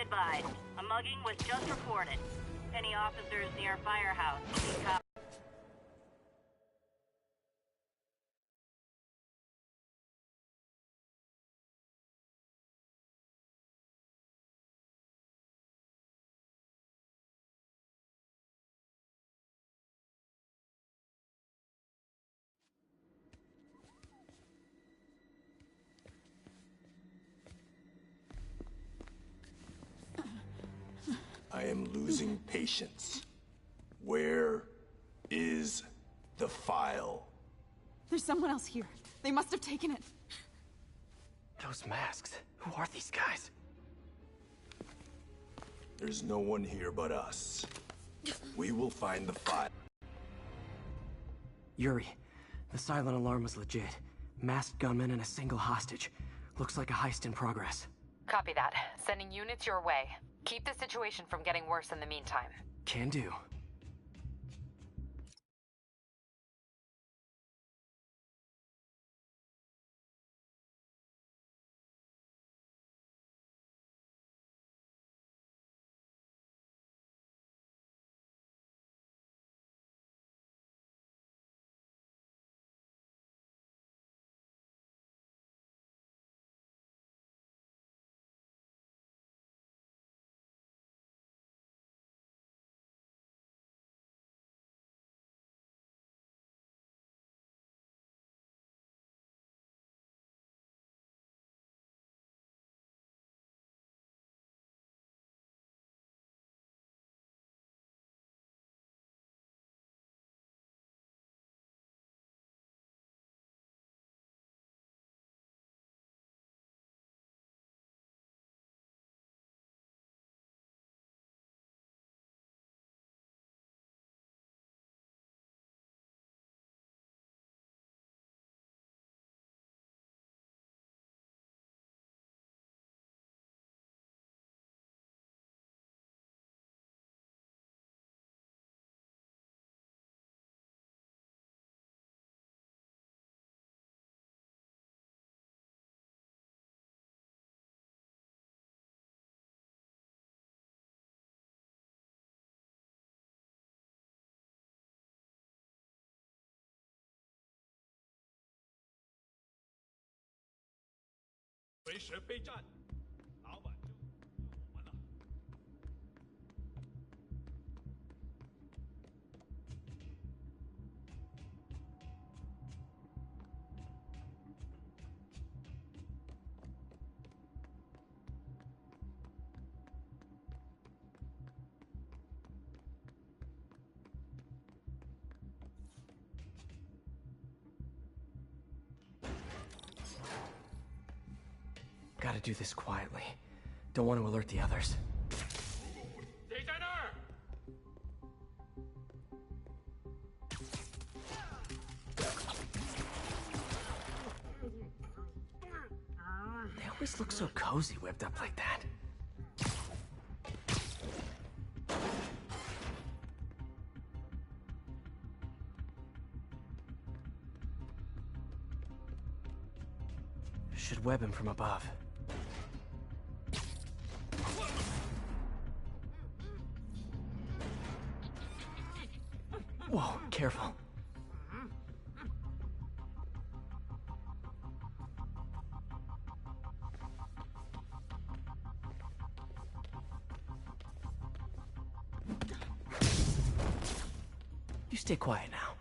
advised, a mugging was just reported. Any officers near Firehouse, please copy. I am losing patience. Where is the file? There's someone else here. They must have taken it. Those masks. Who are these guys? There's no one here but us. We will find the file. Yuri, the silent alarm was legit. Masked gunmen and a single hostage. Looks like a heist in progress. Copy that. Sending units your way. Keep the situation from getting worse in the meantime. Can do. Gotta do this quietly. Don't want to alert the others. They always look so cozy whipped up like that. Should web him from above. Whoa, careful. You stay quiet now.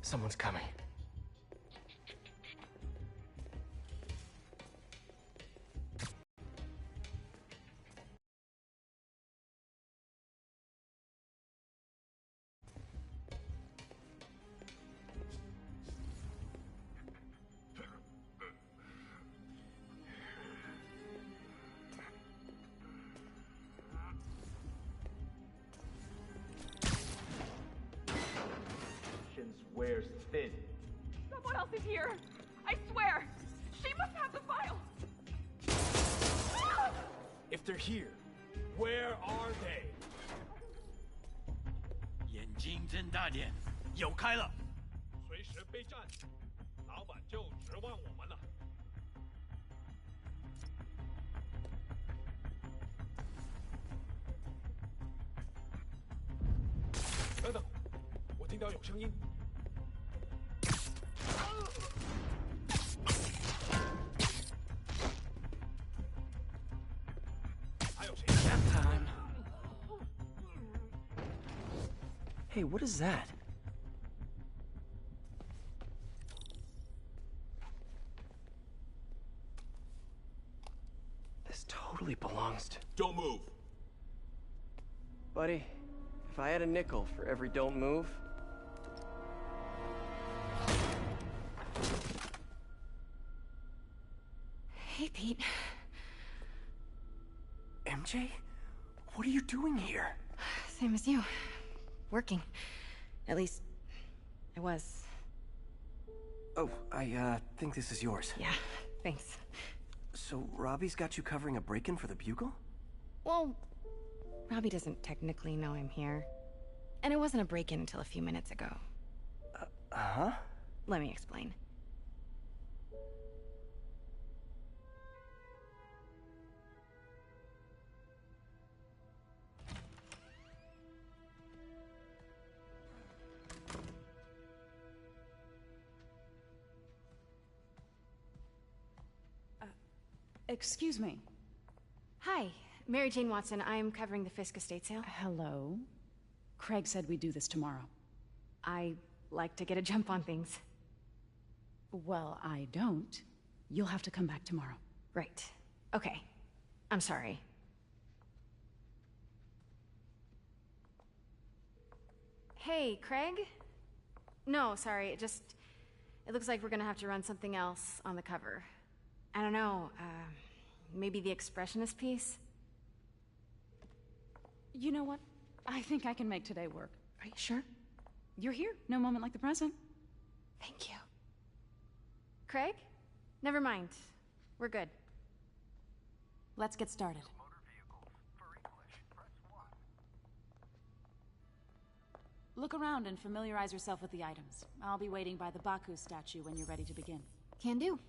Someone's coming. Wears thin. Someone else is here. I swear. She must have the file. If they're here, where are they? 眼睛睁大点，有开了。随时备战，老板就指望我们了。到有声音。还有谁？ Time. Hey, what is that? This totally belongs to... Don't move. Buddy, if I had a nickel for every don't move... Hey, Pete. MJ? What are you doing here? Same as you. Working. At least, I was. Oh, I think this is yours. Yeah, thanks. So, Robbie's got you covering a break-in for the Bugle? Well, Robbie doesn't technically know I'm here. And it wasn't a break-in until a few minutes ago. Uh-huh? Let me explain. Excuse me. Hi, Mary Jane Watson. I'm covering the Fisk estate sale. Hello. Craig said we'd do this tomorrow. I like to get a jump on things. Well, I don't. You'll have to come back tomorrow. Right. Okay. I'm sorry. Hey, Craig? No, sorry. It looks like we're gonna have to run something else on the cover. I don't know, maybe the expressionist piece? You know what? I think I can make today work. Are you sure? You're here. No moment like the present. Thank you. Craig? Never mind. We're good. Let's get started. Look around and familiarize yourself with the items. I'll be waiting by the Baku statue when you're ready to begin. Can do.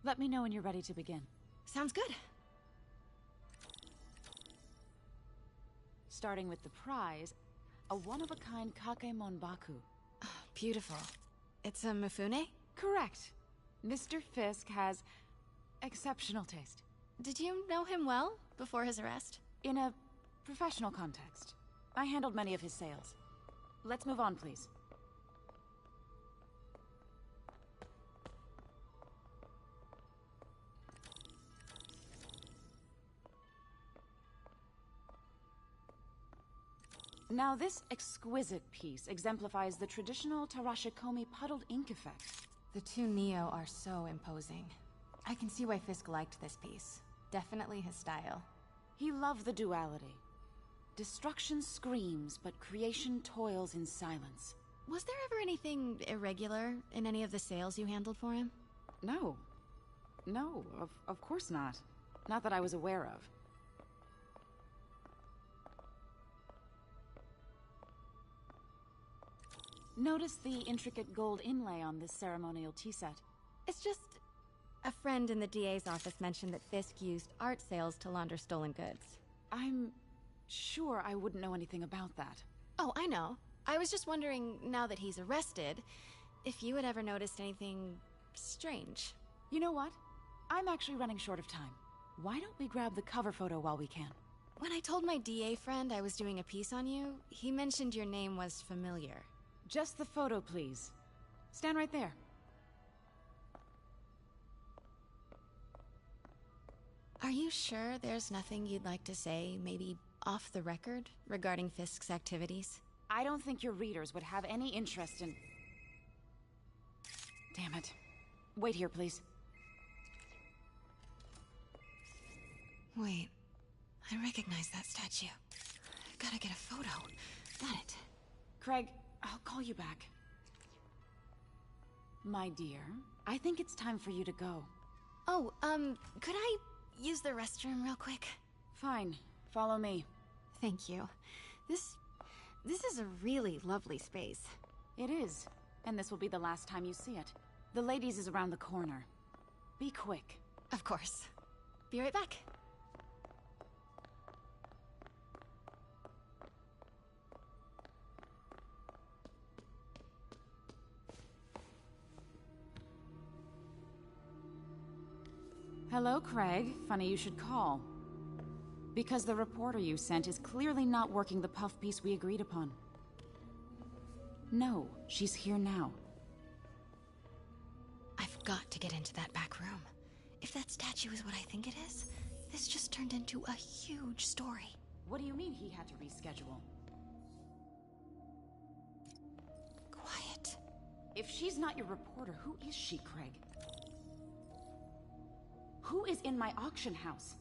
Let me know when you're ready to begin. Sounds good. Starting with the prize, a one-of-a-kind Kakemon Baku. Beautiful. It's a Mifune? Correct. Mr. Fisk has exceptional taste. Did you know him well before his arrest? In a professional context. I handled many of his sales. Let's move on, please. Now, this exquisite piece exemplifies the traditional Tarashikomi puddled ink effect. The two Neo are so imposing. I can see why Fisk liked this piece. Definitely his style. He loved the duality. Destruction screams, but creation toils in silence. Was there ever anything irregular in any of the sales you handled for him? No. No, of course not. Not that I was aware of. Notice the intricate gold inlay on this ceremonial tea set. It's just... a friend in the DA's office mentioned that Fisk used art sales to launder stolen goods. I'm sure I wouldn't know anything about that. Oh, I know. I was just wondering, now that he's arrested, if you had ever noticed anything... strange. You know what? I'm actually running short of time. Why don't we grab the cover photo while we can? When I told my DA friend I was doing a piece on you, he mentioned your name was familiar. Just the photo, please. Stand right there. Are you sure there's nothing you'd like to say, maybe off the record, regarding Fisk's activities? I don't think your readers would have any interest in... Damn it. Wait here, please. Wait, I recognize that statue. Gotta get a photo. Got it. Craig, I'll call you back. My dear, I think it's time for you to go. Oh, could I use the restroom real quick? Fine. Follow me. Thank you. This is a really lovely space. It is. And this will be the last time you see it. The ladies is around the corner. Be quick. Of course. Be right back. Hello, Craig. Funny you should call. Because the reporter you sent is clearly not working the puff piece we agreed upon. No, she's here now. I've got to get into that back room. If that statue is what I think it is, this just turned into a huge story. What do you mean he had to reschedule? Quiet. If she's not your reporter, who is she, Craig? Who is in my auction house?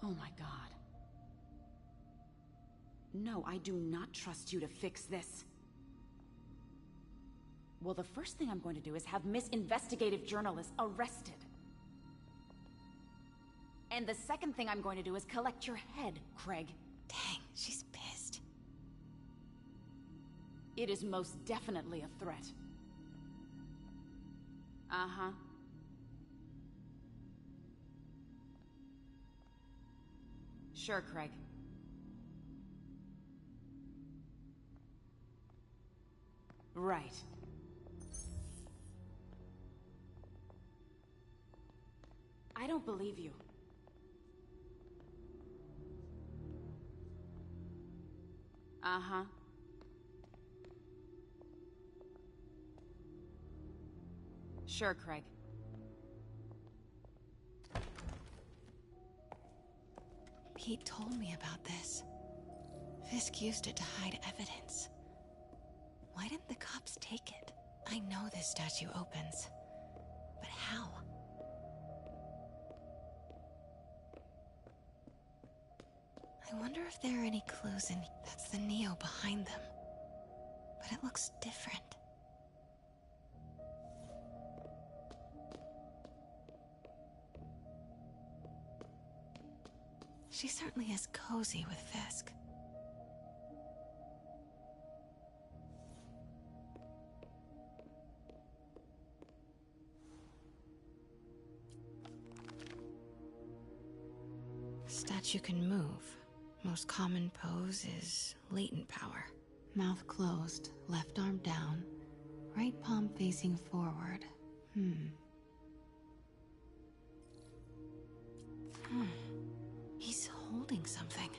Oh my god. No, I do not trust you to fix this. Well, the first thing I'm going to do is have Miss Investigative Journalist arrested. And the second thing I'm going to do is collect your head, Craig. Dang, she's pissed. It is most definitely a threat. Uh-huh. Sure, Craig. Right. I don't believe you. Uh-huh. Sure, Craig. Pete told me about this. Fisk used it to hide evidence. Why didn't the cops take it? I know this statue opens, but how? I wonder if there are any clues in... That's the Neo behind them. But it looks different. She certainly is cozy with Fisk. Statue can move. Most common pose is latent power. Mouth closed, left arm down, right palm facing forward. He's holding something.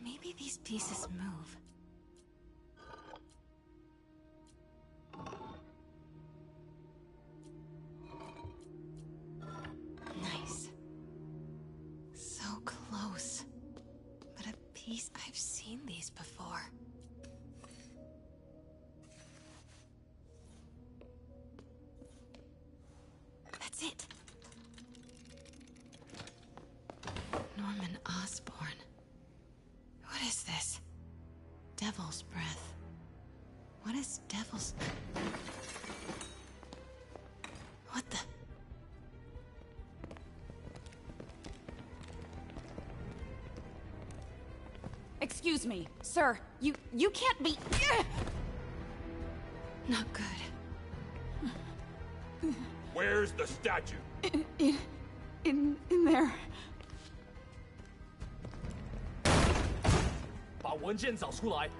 Maybe these pieces move. Nice. So close. But a piece... I've seen these before. That's it. Norman Osborn. What is this? Devil's breath. What is devil's... What the... Excuse me, sir. You can't be... Not good. Where's the statue? In there. 把文件找出来。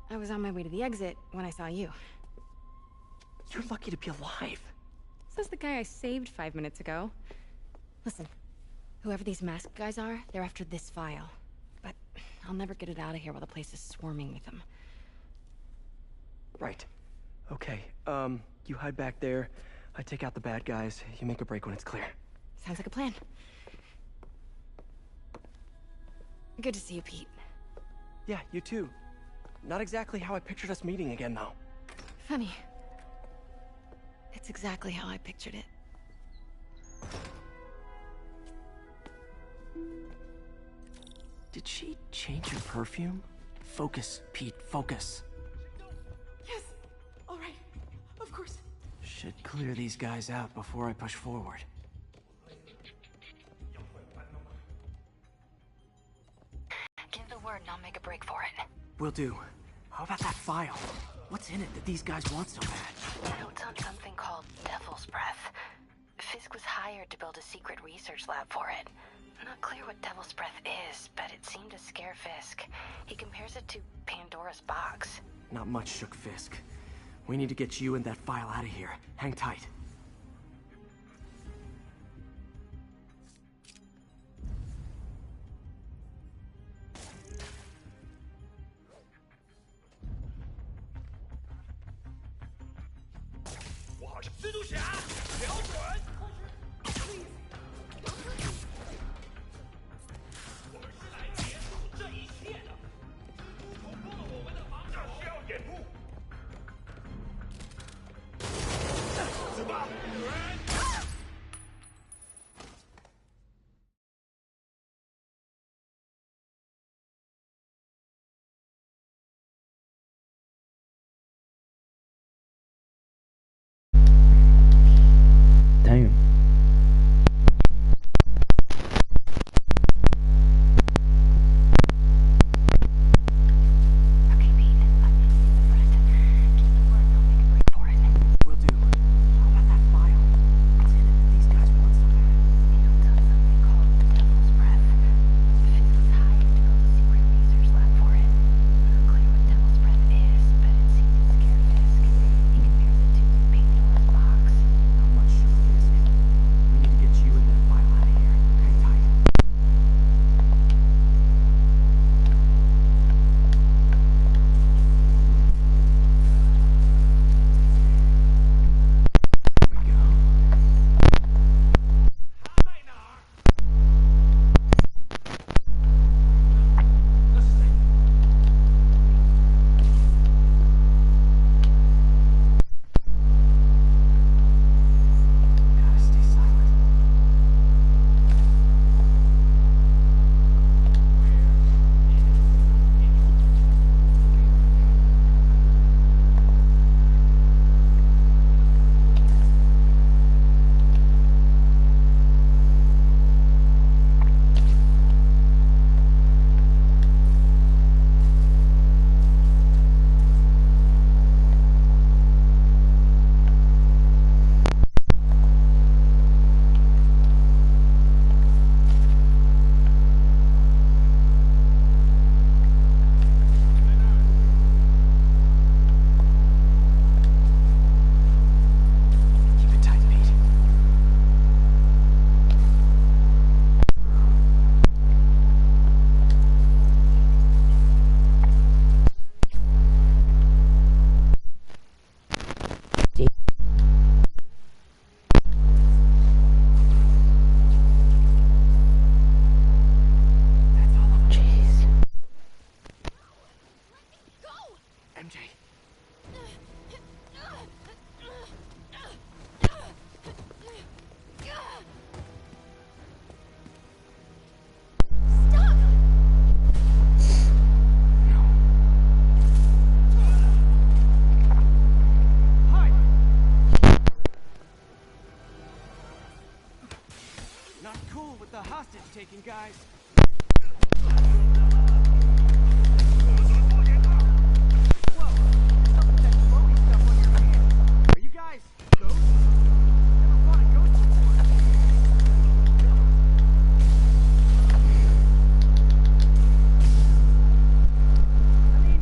I was on my way to the exit when I saw you. You're lucky to be alive. Says the guy I saved 5 minutes ago. Listen, whoever these masked guys are, they're after this file. But I'll never get it out of here while the place is swarming with them. Right. Okay, you hide back there. I take out the bad guys, you make a break when it's clear. Sounds like a plan. Good to see you, Pete. Yeah, you too. Not exactly how I pictured us meeting again, though. Funny. It's exactly how I pictured it. Did she change her perfume? Focus, Pete, focus. Yes! Alright. Of course. Should clear these guys out before I push forward. Give the word and I'll make a break for it. Will do. How about that file? What's in it that these guys want so bad? Notes on something called Devil's Breath. Fisk was hired to build a secret research lab for it. Not clear what Devil's Breath is, but it seemed to scare Fisk. He compares it to Pandora's box. Not much shook Fisk. We need to get you and that file out of here. Hang tight. Damn. Okay, Pete. I'm in the front. Give the word and I'll make a break for it. Will do. How about that file? What's in it that these guys want so bad? Notes on something called Devil's Breath. Fisk was hired to build a secret research lab for it. Not clear what Devil's Breath is, but it seemed to scare Fisk. He compares it to Pandora's box. Not much shook Fisk. We need to get you and that file out of here. Hang tight. There we go. Gotta stay silent. Keep it tight, Pete. That's all of them. Jeez. MJ. Not cool with the hostage taking, guys. Whoa! What's up with that glowy stuff on your hand? Are you guys ghosts? Never fought a ghost before. I mean,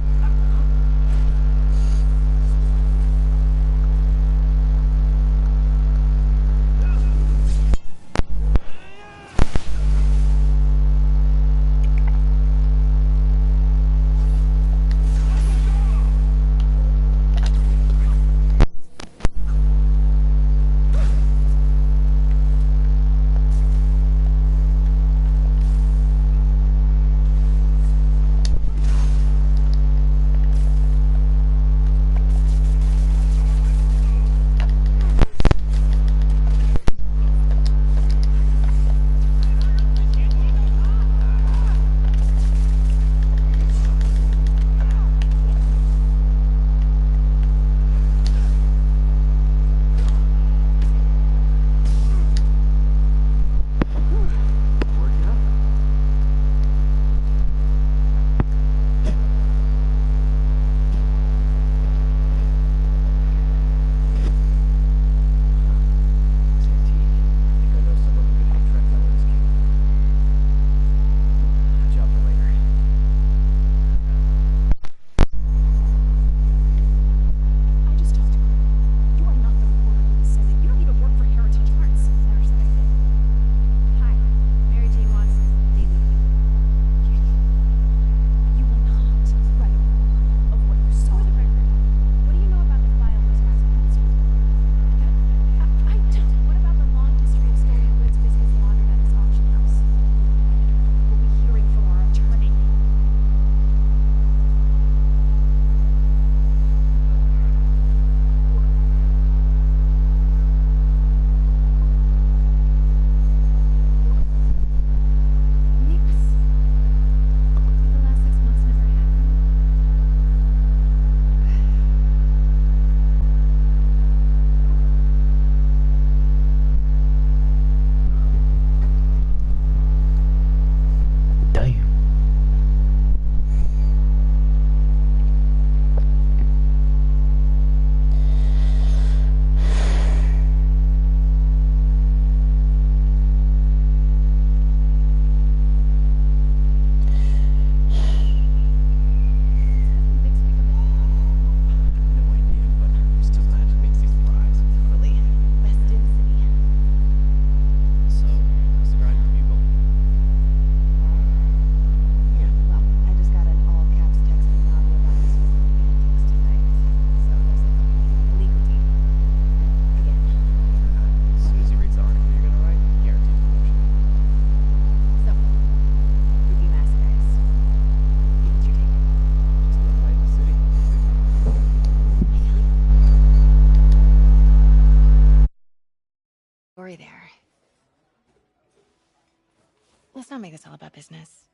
not make this all about business.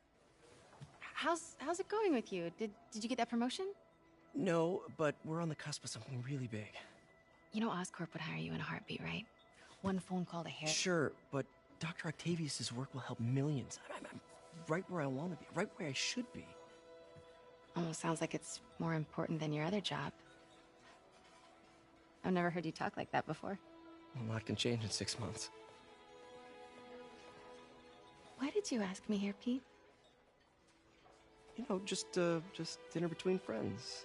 How's it going with you? Did you get that promotion? No, but we're on the cusp of something really big. You know Oscorp would hire you in a heartbeat, right? One phone call to hair. Sure, but Dr. Octavius's work will help millions. I'm right where I want to be, right where I should be. Almost sounds like it's more important than your other job. I've never heard you talk like that before. A lot can change in 6 months. Why did you ask me here, Pete? You know, just dinner between friends.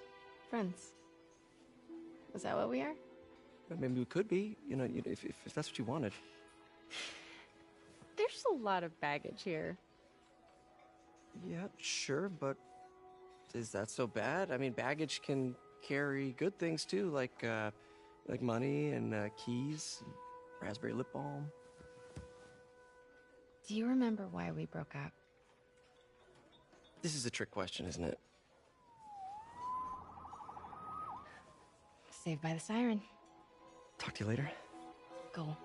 Friends. Is that what we are? Maybe we could be, if that's what you wanted. There's a lot of baggage here. Yeah, sure, but is that so bad? I mean, baggage can carry good things too, like money and keys, and raspberry lip balm. Do you remember why we broke up? This is a trick question, isn't it? Saved by the siren. Talk to you later. Go.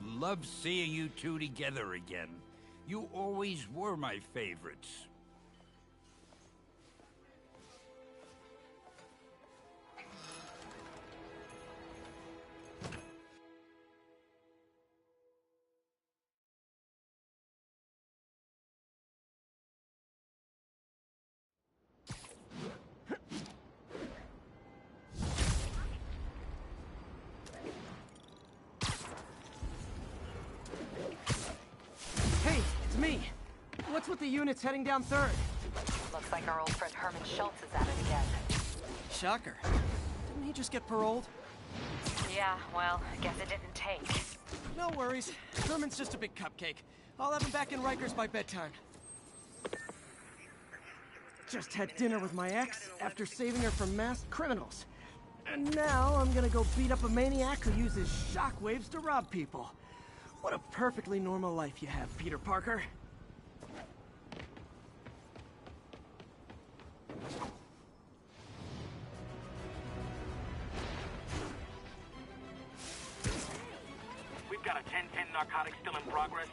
Love seeing you two together again. You always were my favorites. Hey, it's me. What's with the units heading down 3rd? Looks like our old friend Herman Schultz is at it again. Shocker. Didn't he just get paroled? Yeah, well, guess it didn't take. No worries. Herman's just a big cupcake. I'll have him back in Rikers by bedtime. Just had dinner with my ex after saving her from masked criminals. And now I'm gonna go beat up a maniac who uses shockwaves to rob people. What a perfectly normal life you have, Peter Parker. We've got a 10-10 narcotic still in progress.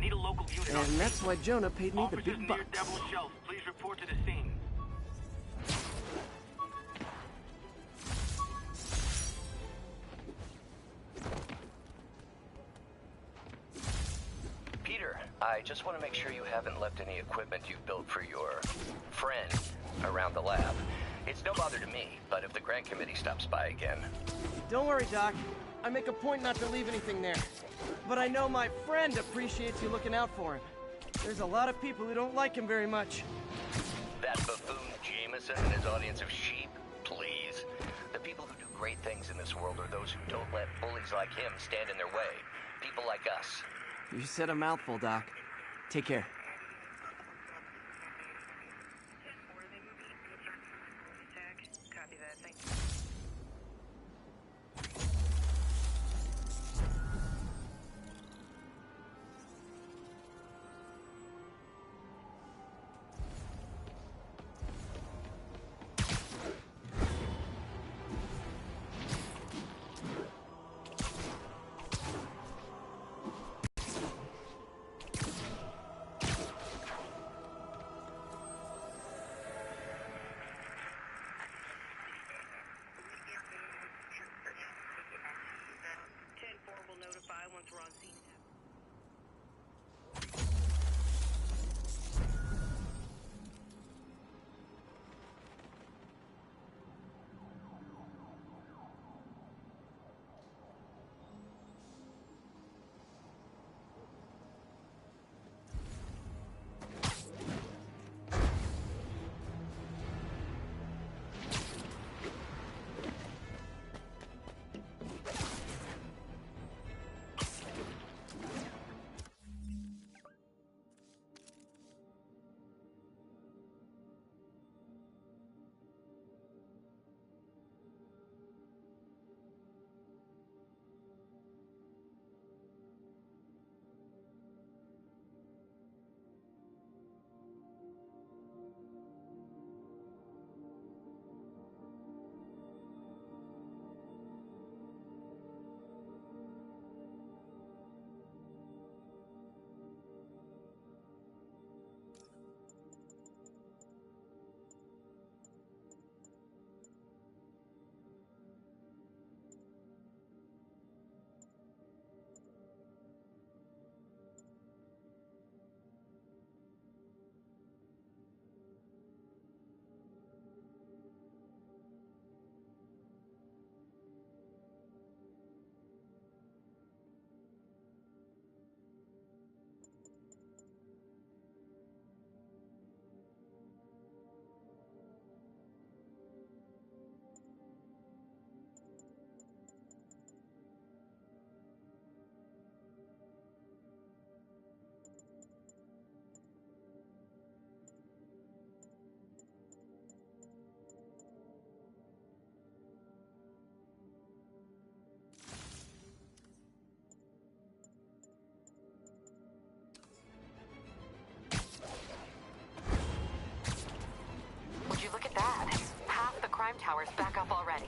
Need a local unit. And that's why Jonah paid me the Officers big near bucks. Devil's Shelf, please report to the scene. Peter, I just want to make sure you haven't left any equipment you've built for your friend around the lab. It's no bother to me, but if the grant committee stops by again... Don't worry, Doc. I make a point not to leave anything there. But I know my friend appreciates you looking out for him. There's a lot of people who don't like him very much. That buffoon Jameson and his audience of sheep? Please. The people who do great things in this world are those who don't let bullies like him stand in their way. People like us. You said a mouthful, Doc. Take care. Copy that, thank you. crime towers back up already.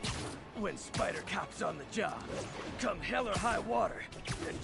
When Spider Cop's on the job, come hell or high water, and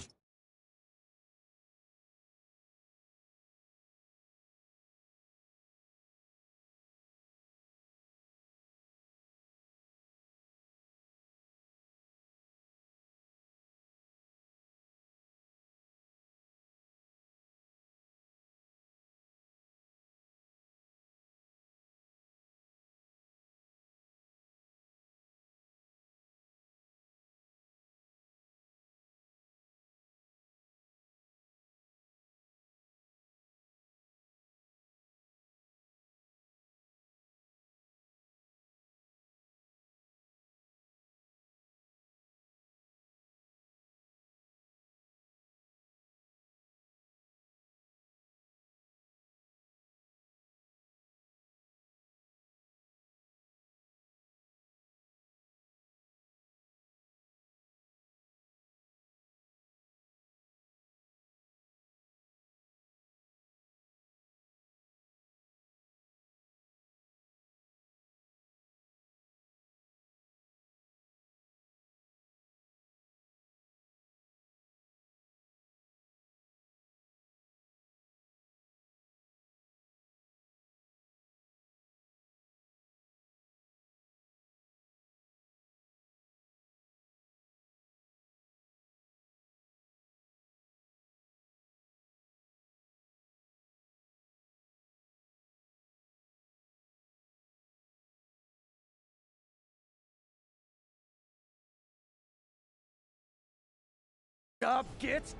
job gets...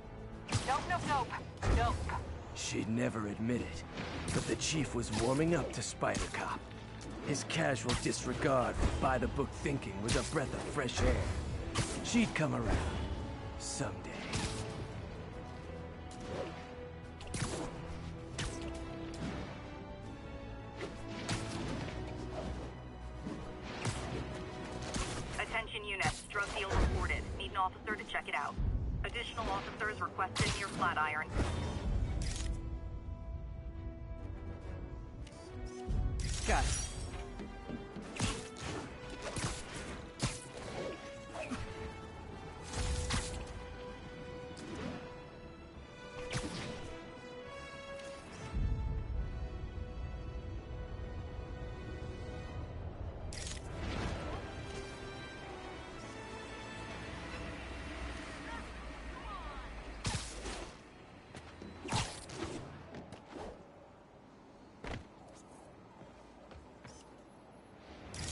Nope. She'd never admit it, but the chief was warming up to Spider Cop. His casual disregard for by-the-book thinking was a breath of fresh air. She'd come around. Someday. Attention units, drug deal reported. Need an officer to check it out. Additional officers requested near Flatiron. Got it.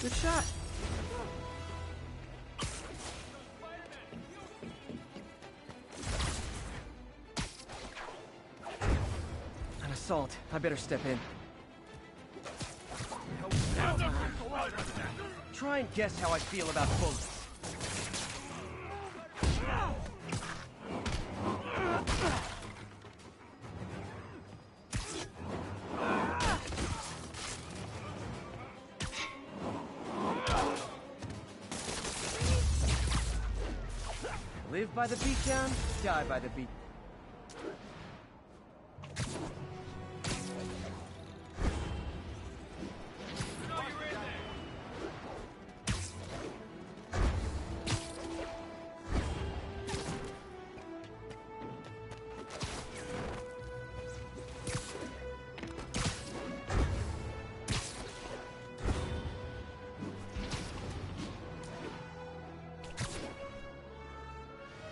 Good shot. An assault. I better step in. Try and guess how I feel about bullets. Live by the beatdown, die by the beat.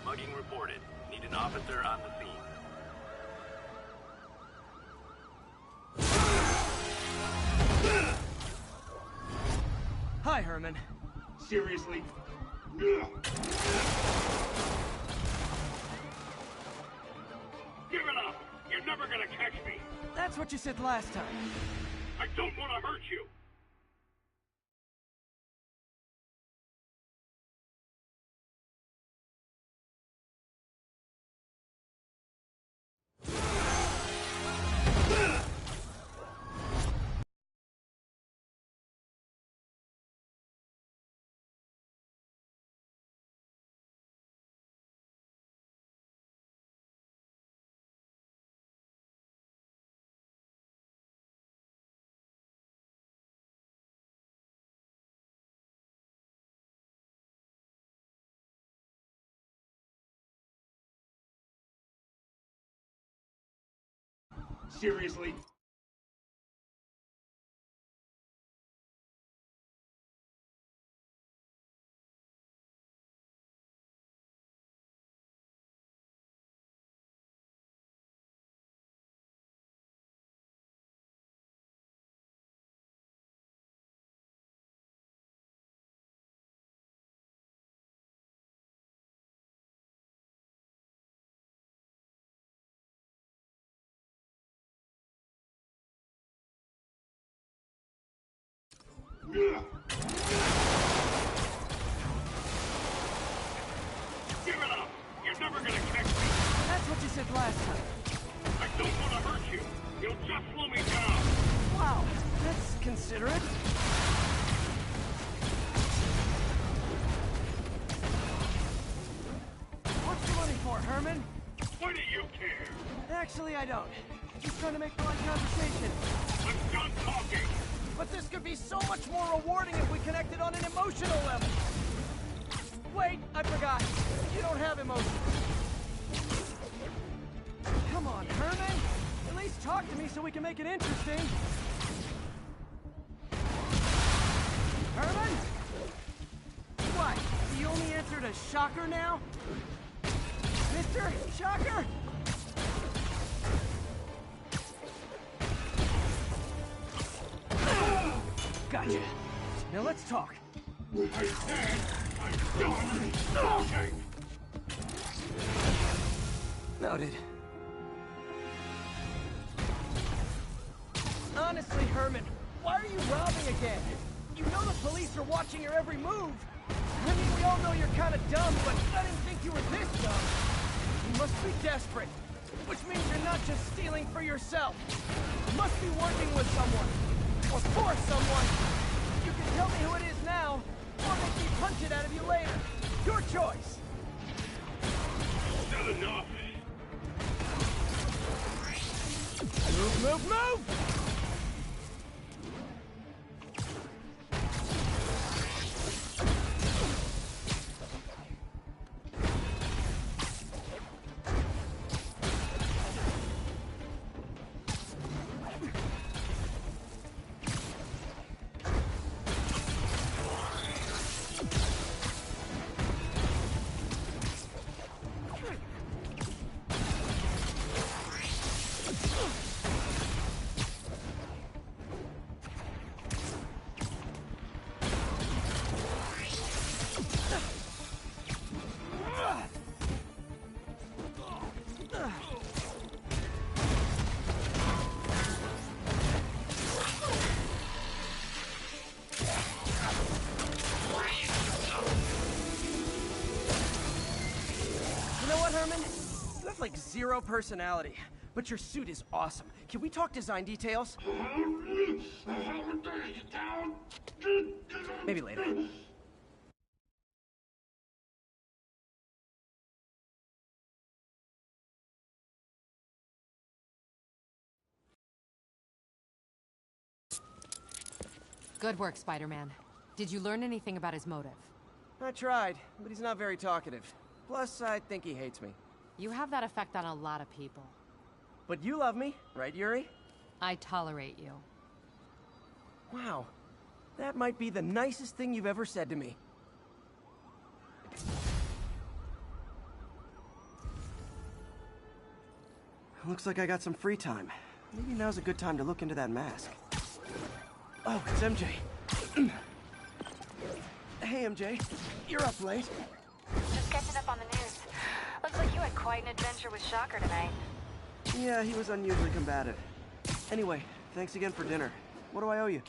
Mugging reported. Need an officer on the scene. Hi, Herman. Seriously? Give it up! You're never gonna catch me! That's what you said last time. I don't want to hurt you! Seriously? Give it up! You're never gonna catch me! That's what you said last time. I don't want to hurt you! You'll just slow me down! Wow, that's considerate. What's the money for, Herman? Why do you care? Actually, I don't. Just trying to make polite conversation. I'm done talking! But this could be so much more rewarding if we connected on an emotional level. Wait, I forgot. You don't have emotions. Come on, Herman. At least talk to me so we can make it interesting. Herman? What? You only answered a shocker now? Mr. Shocker? Gotcha. Now let's talk. I said I'm done talking! Noted. Honestly, Herman, why are you robbing again? You know the police are watching your every move. I mean, we all know you're kind of dumb, but I didn't think you were this dumb. You must be desperate, which means you're not just stealing for yourself. You must be working with someone, or for someone. You can tell me who it is now, or make me punch it out of you later. Your choice. Not enough! Move, move, move! Like zero personality, but your suit is awesome. Can we talk design details? Maybe later. Good work, Spider-Man. Did you learn anything about his motive? I tried, but he's not very talkative. Plus, I think he hates me. You have that effect on a lot of people. But you love me, right, Yuri? I tolerate you. Wow. That might be the nicest thing you've ever said to me. Looks like I got some free time. Maybe now's a good time to look into that mask. Oh, it's MJ. Hey, MJ. You're up late. Just catching up on the news. Looks like you had quite an adventure with Shocker tonight. Yeah, he was unusually combative. Anyway, thanks again for dinner. What do I owe you?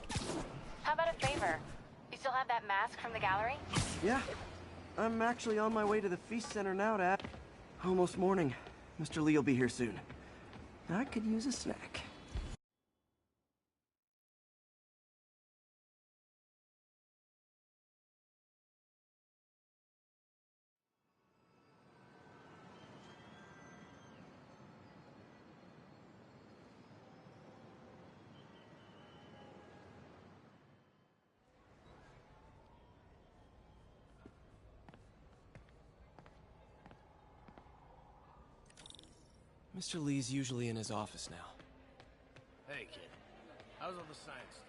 How about a favor? You still have that mask from the gallery? Yeah. I'm actually on my way to the feast center now to... Almost morning. Mr. Lee will be here soon. I could use a snack. Mr. Lee's usually in his office now. How's all the science stuff?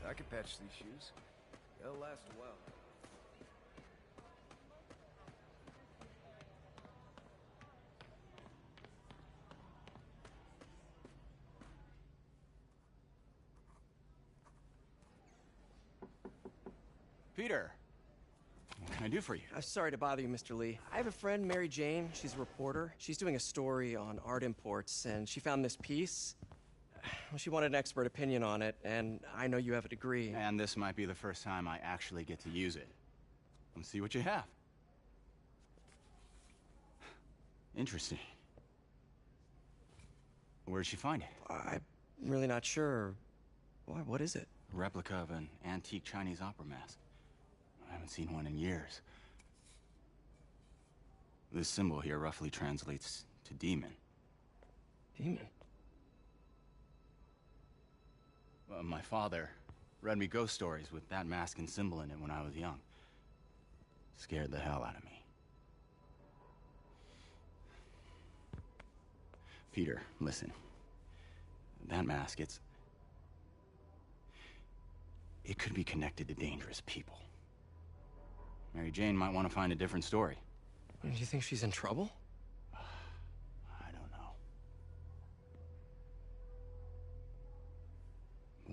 I could patch these shoes. They'll last a while. Peter, what can I do for you? Sorry to bother you, Mr. Lee. I have a friend, Mary Jane. She's a reporter. She's doing a story on art imports, and she found this piece. Well, she wanted an expert opinion on it, and I know you have a degree. And this might be the first time I actually get to use it. Let's see what you have. Interesting. Where did she find it? I'm really not sure. Why, what is it? A replica of an antique Chinese opera mask. I haven't seen one in years. This symbol here roughly translates to demon. Demon? My father read me ghost stories with that mask and symbol in it when I was young. Scared the hell out of me. Peter, listen. That mask, it could be connected to dangerous people. Mary Jane might want to find a different story. Do you think she's in trouble? I don't know.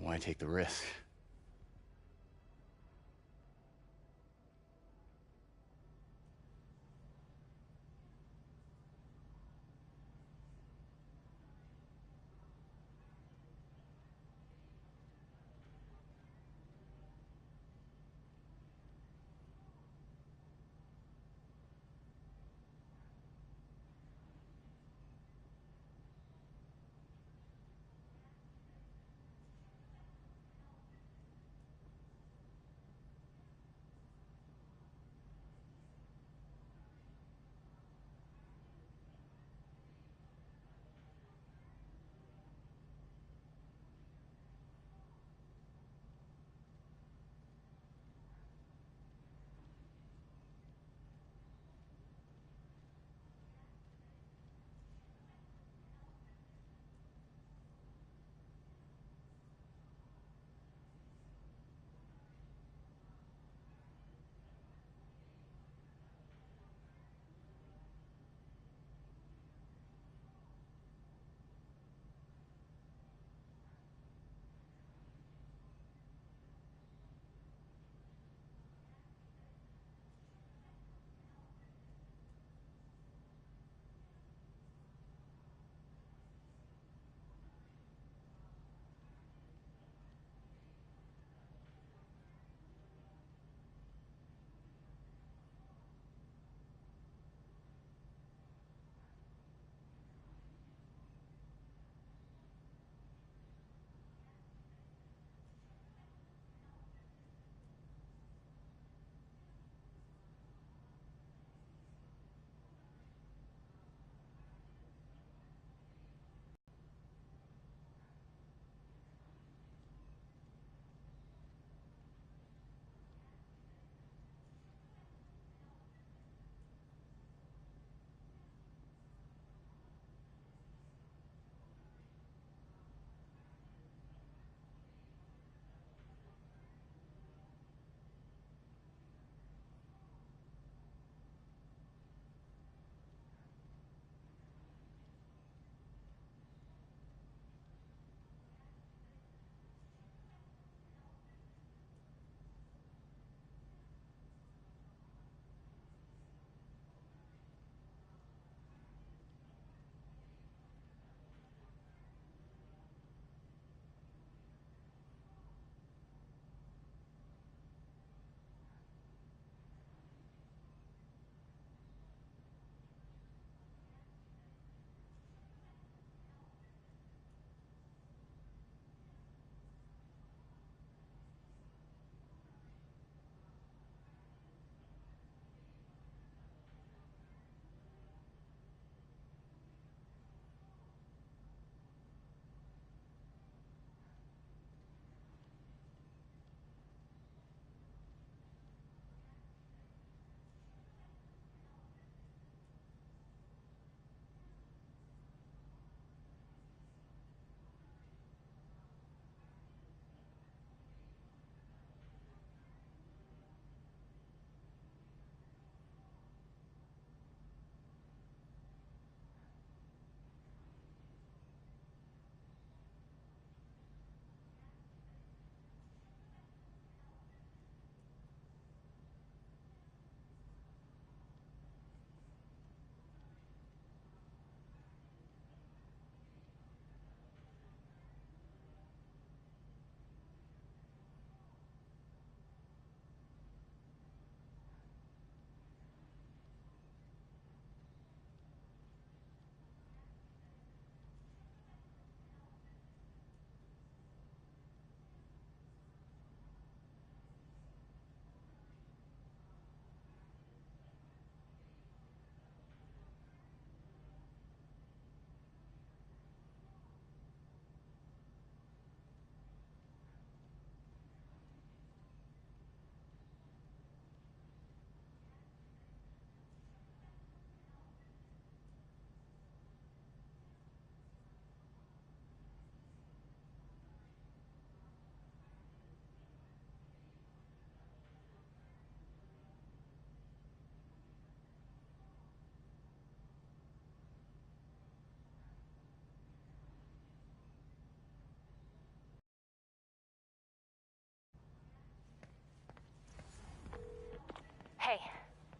Why take the risk?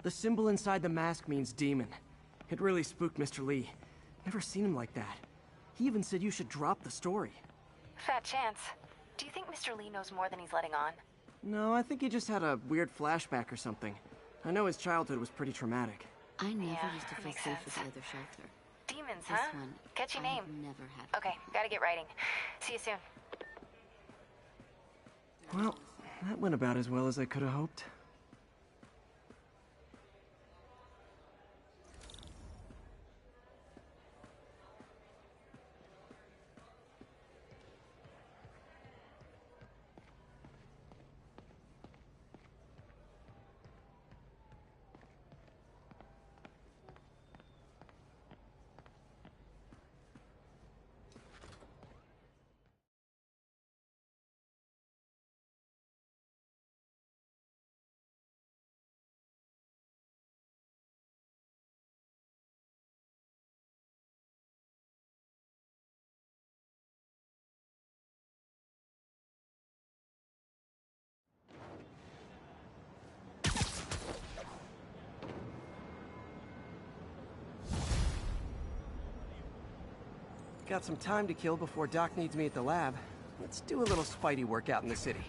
The symbol inside the mask means demon. It really spooked Mr. Lee. Never seen him like that. He even said you should drop the story. Fat chance. Do you think Mr. Lee knows more than he's letting on? No, I think he just had a weird flashback or something. I know his childhood was pretty traumatic. I never Yeah, used to that feel makes safe sense. with the other shelter. Demons, This huh? one, Catchy I name. have never had. Okay, gotta get writing. See you soon. Well, that went about as well as I could have hoped. Got some time to kill before Doc needs me at the lab. Let's do a little Spidey workout in the city.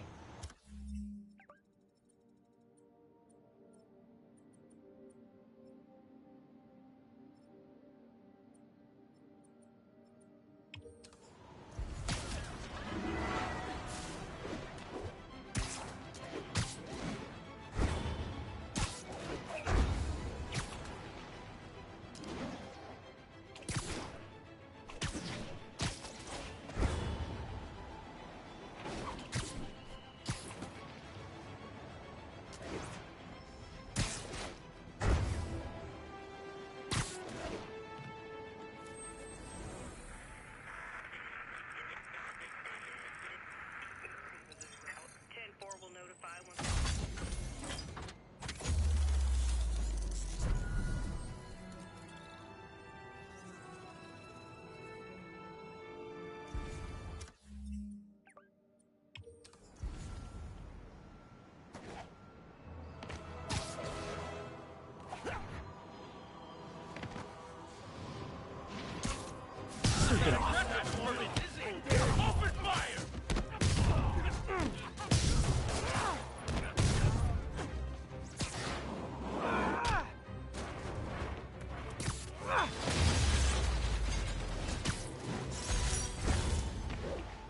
Get off. Open fire!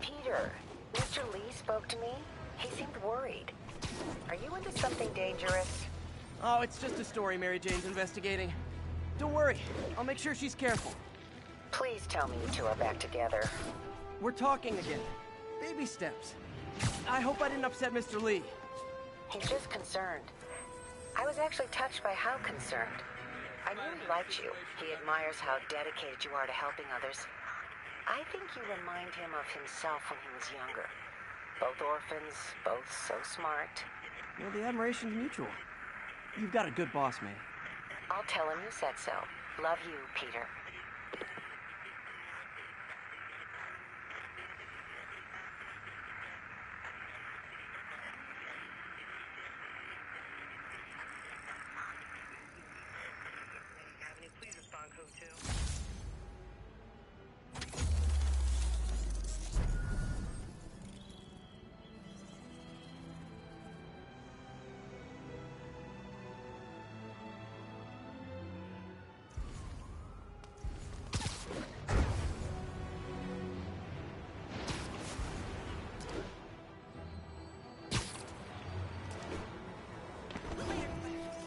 Peter, Mr. Lee spoke to me. He seemed worried. Are you into something dangerous? Oh, it's just a story Mary Jane's investigating. Don't worry, I'll make sure she's careful. Please tell me you two are back together. We're talking again. Baby steps. I hope I didn't upset Mr. Lee. He's just concerned. I was actually touched by how concerned. I knew he liked you. He admires how dedicated you are to helping others. I think you remind him of himself when he was younger. Both orphans, both so smart. Well, the admiration's mutual. You've got a good boss, man. I'll tell him you said so. Love you, Peter. Please respond code 2.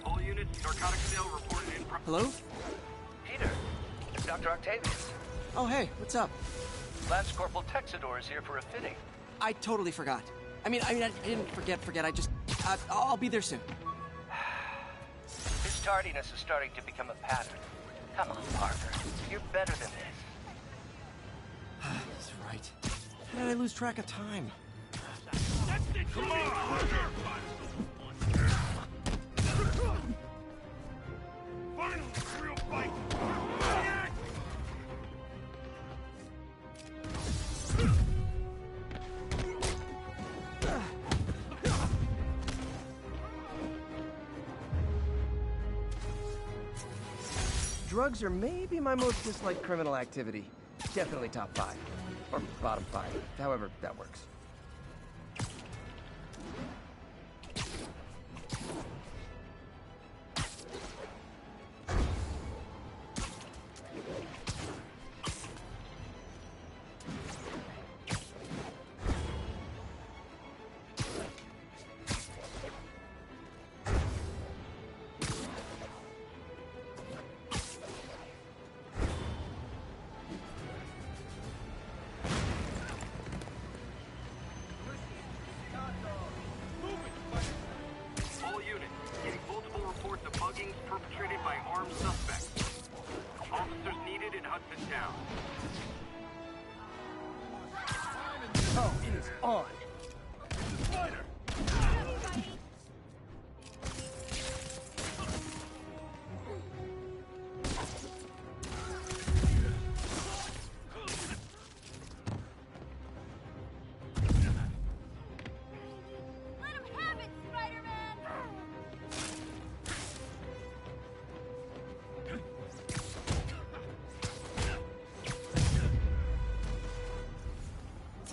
All units, narcotic sale reported in. Hello? Peter, it's Dr. Octavius. Oh, hey, what's up? Lance Corporal Texador is here for a fitting. I totally forgot. I didn't forget. I just... I'll be there soon. His tardiness is starting to become a pattern. Come on, Parker. You're better than this. He's right. How did I lose track of time? Come on, Parker! Finally, real fight! drugs are maybe my most disliked criminal activity. Definitely top 5. Or bottom 5, however that works. All units, getting multiple reports of muggings perpetrated by armed suspects. Officers needed in Hudson Town. Oh, it is on! Let him have it, Spider-Man!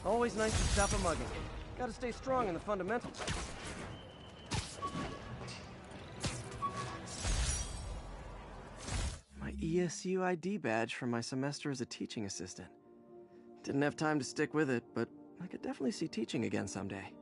Always nice to stop a mugging. Gotta stay strong in the fundamentals. My ESU ID badge from my semester as a teaching assistant. Didn't have time to stick with it, but I could definitely see teaching again someday.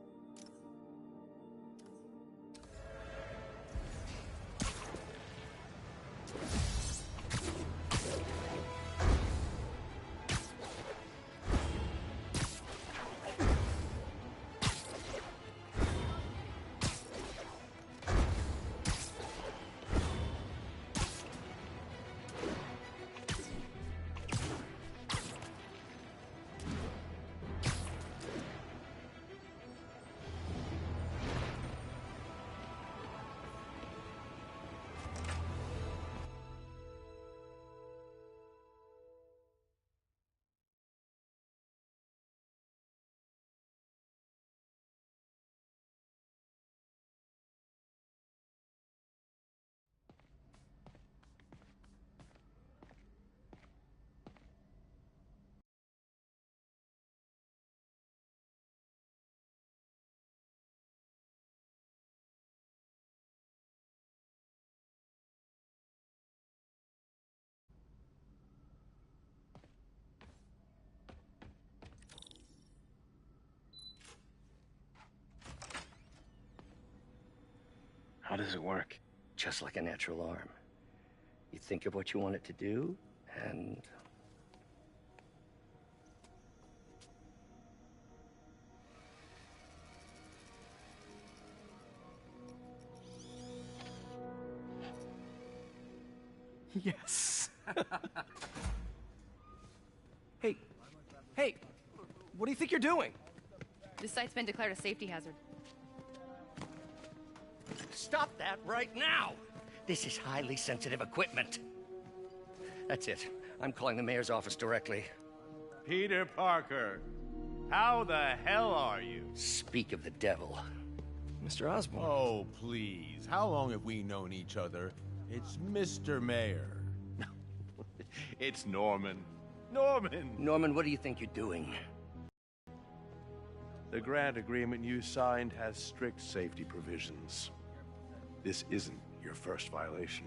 How does it work? Just like a natural arm. You think of what you want it to do, and... Yes! Hey! Hey! What do you think you're doing? This site's been declared a safety hazard. Stop that right now! This is highly sensitive equipment. That's it. I'm calling the mayor's office directly. Peter Parker, how the hell are you? Speak of the devil. Mr. Osborn. Oh, please. How long have we known each other? It's Mr. Mayor. It's Norman. Norman! Norman, what do you think you're doing? The grant agreement you signed has strict safety provisions. This isn't your first violation.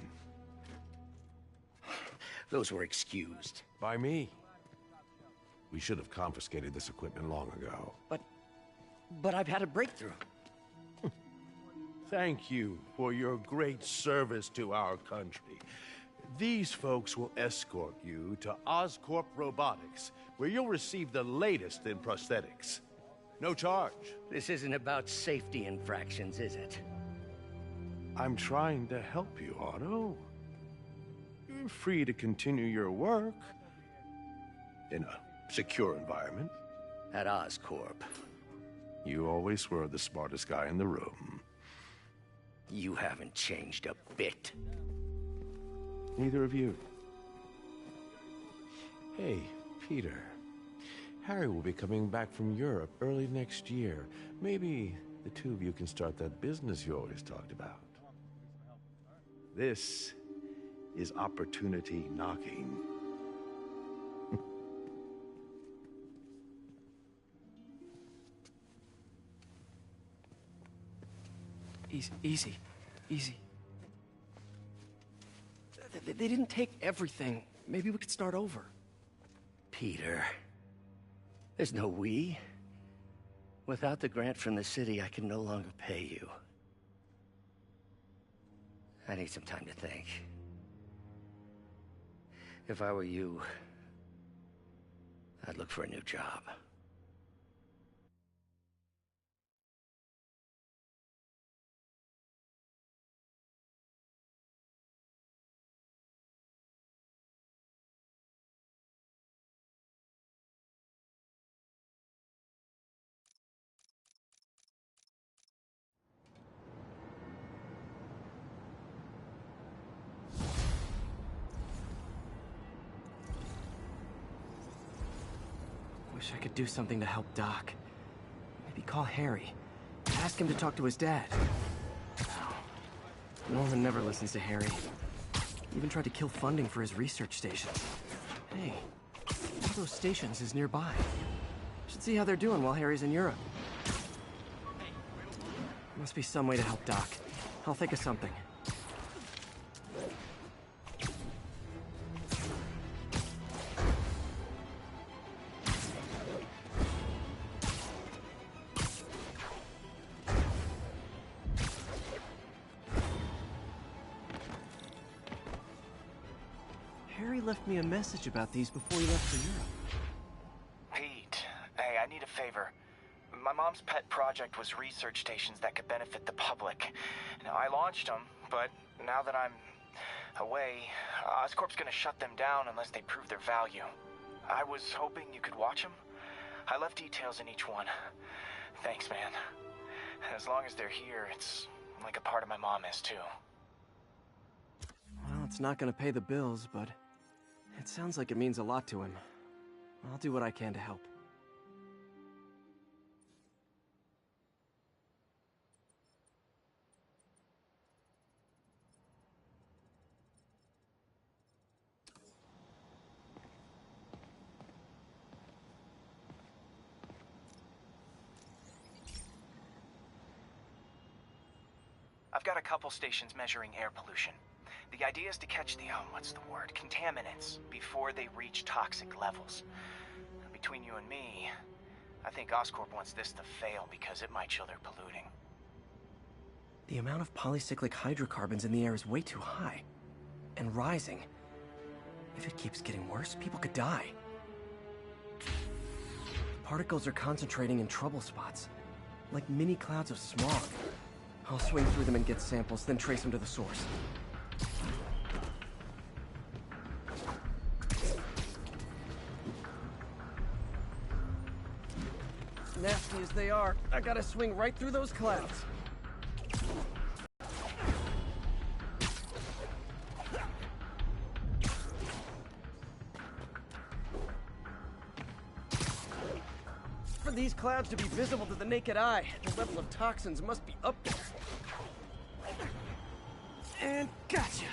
Those were excused. By me. We should have confiscated this equipment long ago. But I've had a breakthrough. Thank you for your great service to our country. These folks will escort you to Oscorp Robotics, where you'll receive the latest in prosthetics. No charge. This isn't about safety infractions, is it? I'm trying to help you, Otto. You're free to continue your work in a secure environment. At Oscorp. You always were the smartest guy in the room. You haven't changed a bit. Neither of you. Hey, Peter. Harry will be coming back from Europe early next year. Maybe the two of you can start that business you always talked about. This is opportunity knocking. Easy. They didn't take everything. Maybe we could start over. Peter, there's no we. Without the grant from the city, I can no longer pay you. I need some time to think. If I were you, I'd look for a new job. Wish I could do something to help Doc. Maybe call Harry. Ask him to talk to his dad. No. Norman never listens to Harry. Even tried to kill funding for his research stations. Hey, one of those stations is nearby. Should see how they're doing while Harry's in Europe. Must be some way to help Doc. I'll think of something. Harry left me a message about these before he left for Europe. Pete, hey, I need a favor. My mom's pet project was research stations that could benefit the public. Now, I launched them, but now that I'm away, Oscorp's gonna shut them down unless they prove their value. I was hoping you could watch them. I left details in each one. Thanks, man. As long as they're here, it's like a part of my mom is, too. Well, it's not gonna pay the bills, but it sounds like it means a lot to him. I'll do what I can to help. I've got a couple stations measuring air pollution. The idea is to catch the, contaminants before they reach toxic levels. Between you and me, I think Oscorp wants this to fail because it might show they're polluting. The amount of polycyclic hydrocarbons in the air is way too high. And rising. If it keeps getting worse, people could die. The particles are concentrating in trouble spots, like mini clouds of smog. I'll swing through them and get samples, then trace them to the source. Nasty as they are, I gotta swing right through those clouds. For these clouds to be visible to the naked eye, the level of toxins must be up there. And gotcha!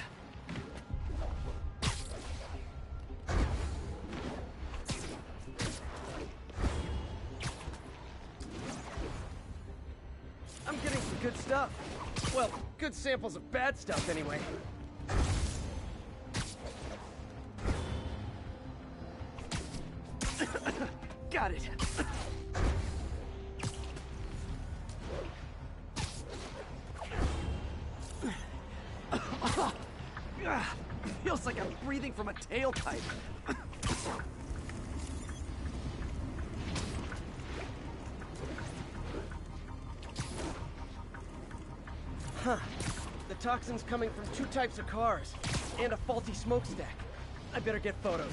I'm getting some good stuff. Well, good samples of bad stuff, anyway. Got it. Feels like I'm breathing from a tailpipe. Huh. The toxin's coming from two types of cars, and a faulty smokestack. I better get photos.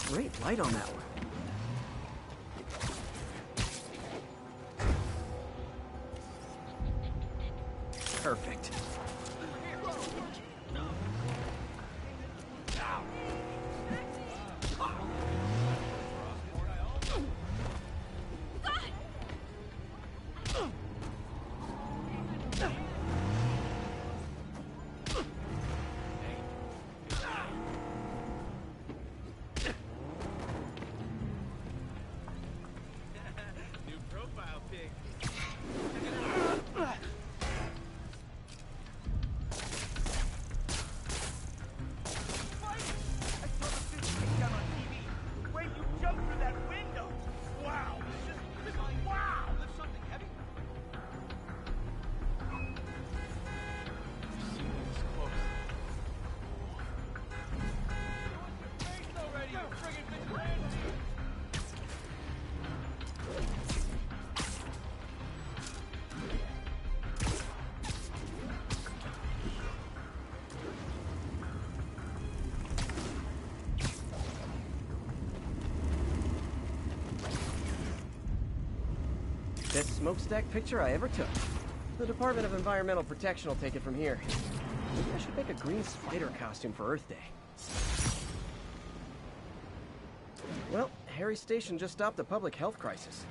Great light on that one. Perfect. best smokestack picture I ever took. The Department of Environmental Protection will take it from here. Maybe I should make a green spider costume for Earth Day. Well, Harry's station just stopped a public health crisis.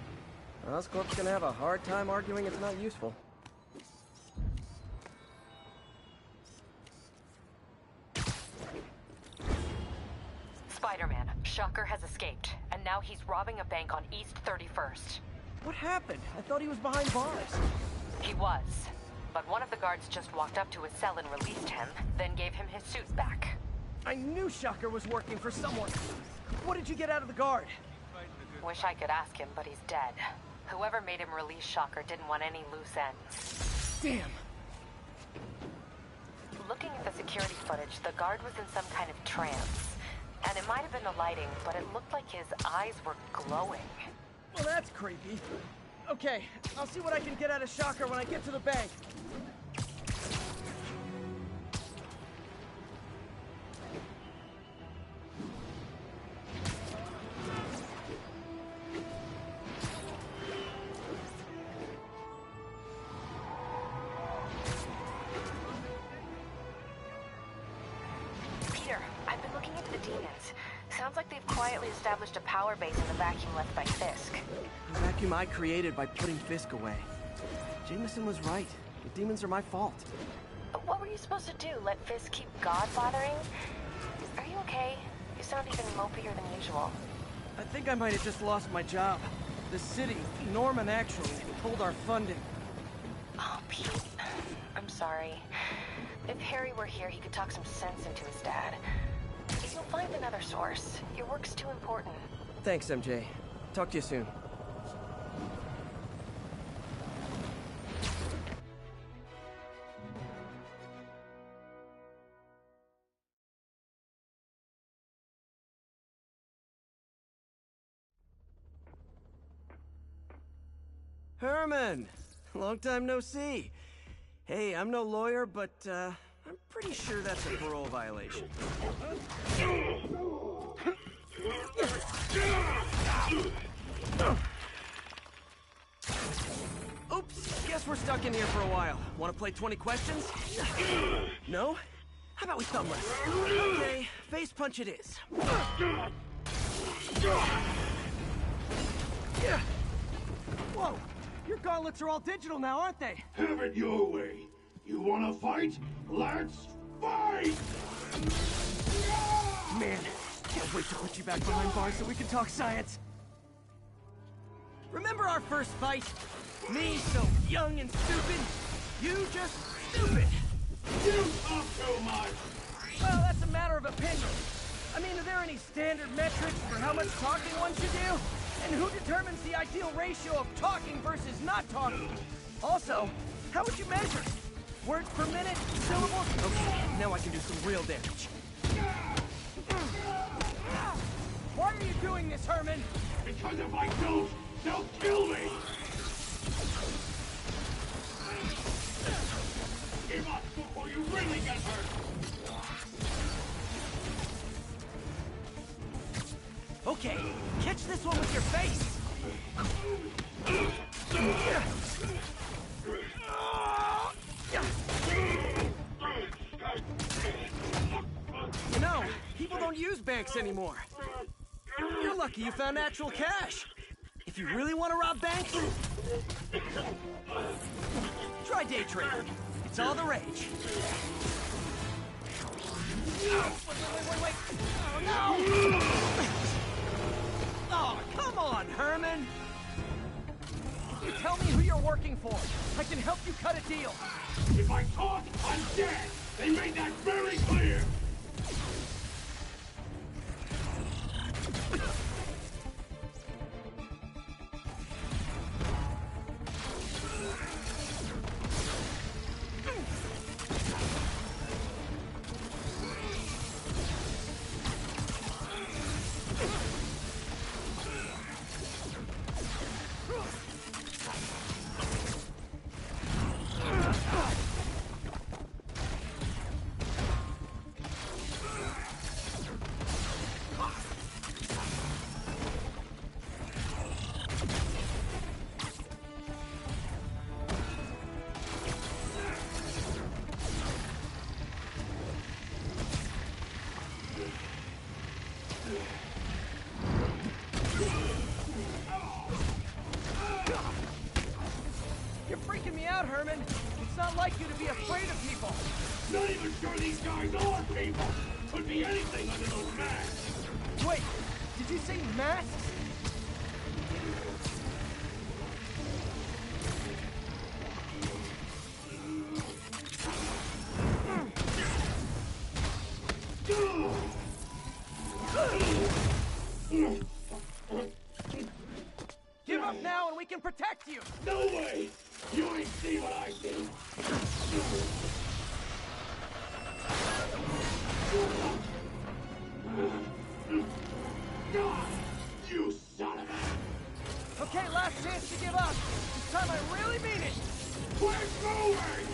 Oscorp's gonna have a hard time arguing it's not useful. Spider-Man, Shocker has escaped, and now he's robbing a bank on East 31st. What happened? I thought he was behind bars. He was, but one of the guards just walked up to his cell and released him, then gave him his suit back. I knew Shocker was working for someone. What did you get out of the guard? Wish I could ask him, but he's dead. Whoever made him release Shocker didn't want any loose ends. Damn. Looking at the security footage, the guard was in some kind of trance. And it might have been the lighting, but it looked like his eyes were glowing. Well, that's creepy. Okay, I'll see what I can get out of Shocker when I get to the bank. Peter, I've been looking into the demons. Sounds like they've quietly established a power base in the vacuum left by Fisk. The vacuum I created by putting Fisk away. Jameson was right. The demons are my fault. What were you supposed to do? Let Fisk keep God bothering? Are you okay? You sound even mopier than usual. I think I might have just lost my job. The city, Norman actually, pulled our funding. Oh, Pete. I'm sorry. If Harry were here, he could talk some sense into his dad. You'll find another source. Your work's too important. Thanks, MJ. Talk to you soon. Herman! Long time no see. Hey, I'm no lawyer, but, I'm pretty sure that's a parole violation. Oops, guess we're stuck in here for a while. Want to play 20 questions? No? How about we thumb wrestle? Okay, face punch it is. Whoa, your gauntlets are all digital now, aren't they? Have it your way. You wanna fight? Let's fight! Man, can't wait to put you back behind bars so we can talk science. Remember our first fight? Me so young and stupid, you just stupid. You talk too much. Well, that's a matter of opinion. I mean, are there any standard metrics for how much talking one should do? And who determines the ideal ratio of talking versus not talking? Also, how would you measure? Words per minute? Syllables? Okay, now I can do some real damage. Why are you doing this, Herman? Because if I don't, they'll kill me! Give up before you really get hurt! Okay, catch this one with your face! You know, people don't use banks anymore. You're lucky you found actual cash. If you really want to rob banks, try day trading. It's all the rage. Wait. Oh, no! Oh, come on, Herman! You tell me who you're working for. I can help you cut a deal. If I talk, I'm dead! They made that very clear! Sure these guys are people! Could be anything under those masks! Wait, did you say masks? Give up now and we can protect you! No way! You ain't see what I see! You son of a... Okay, last chance to give up. This time I really mean it. We're moving!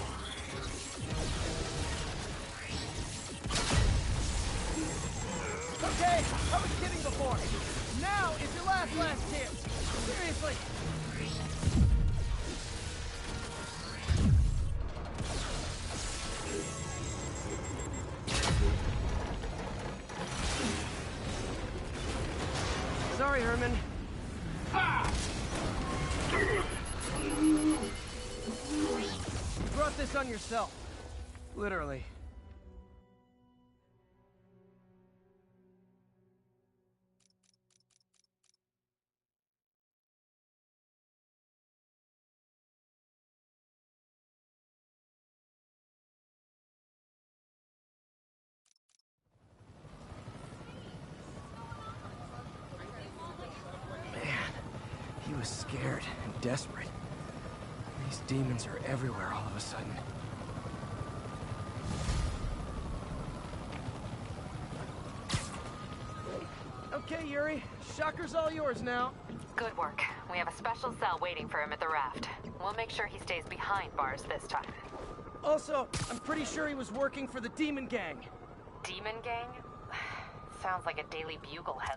Okay, I was kidding before. Now is your last chance. Seriously. Sorry, Herman. You brought this on yourself. Literally. He was scared and desperate. These demons are everywhere all of a sudden. Okay, Yuri. Shocker's all yours now. Good work. We have a special cell waiting for him at the raft. We'll make sure he stays behind bars this time. Also, I'm pretty sure he was working for the Demon Gang. Demon Gang? Sounds like a Daily Bugle head.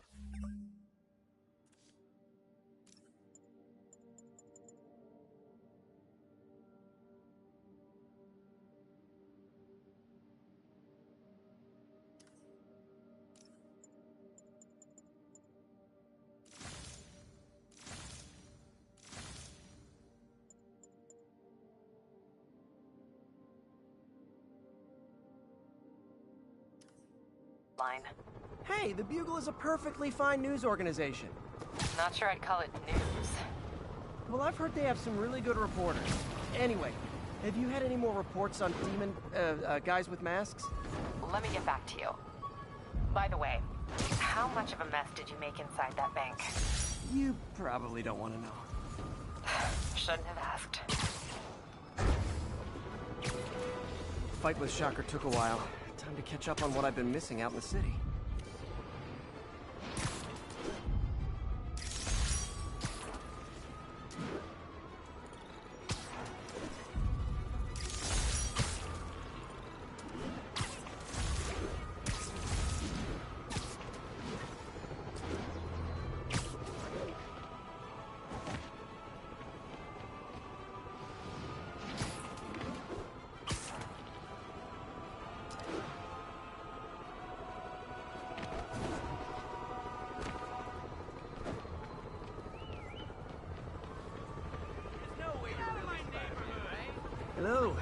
Line. Hey, the Bugle is a perfectly fine news organization. Not sure I'd call it news. Well, I've heard they have some really good reporters. Anyway, have you had any more reports on demon, guys with masks? Let me get back to you. By the way, how much of a mess did you make inside that bank? You probably don't want to know. Shouldn't have asked. Fight with Shocker took a while. Time to catch up on what I've been missing out in the city. Hello.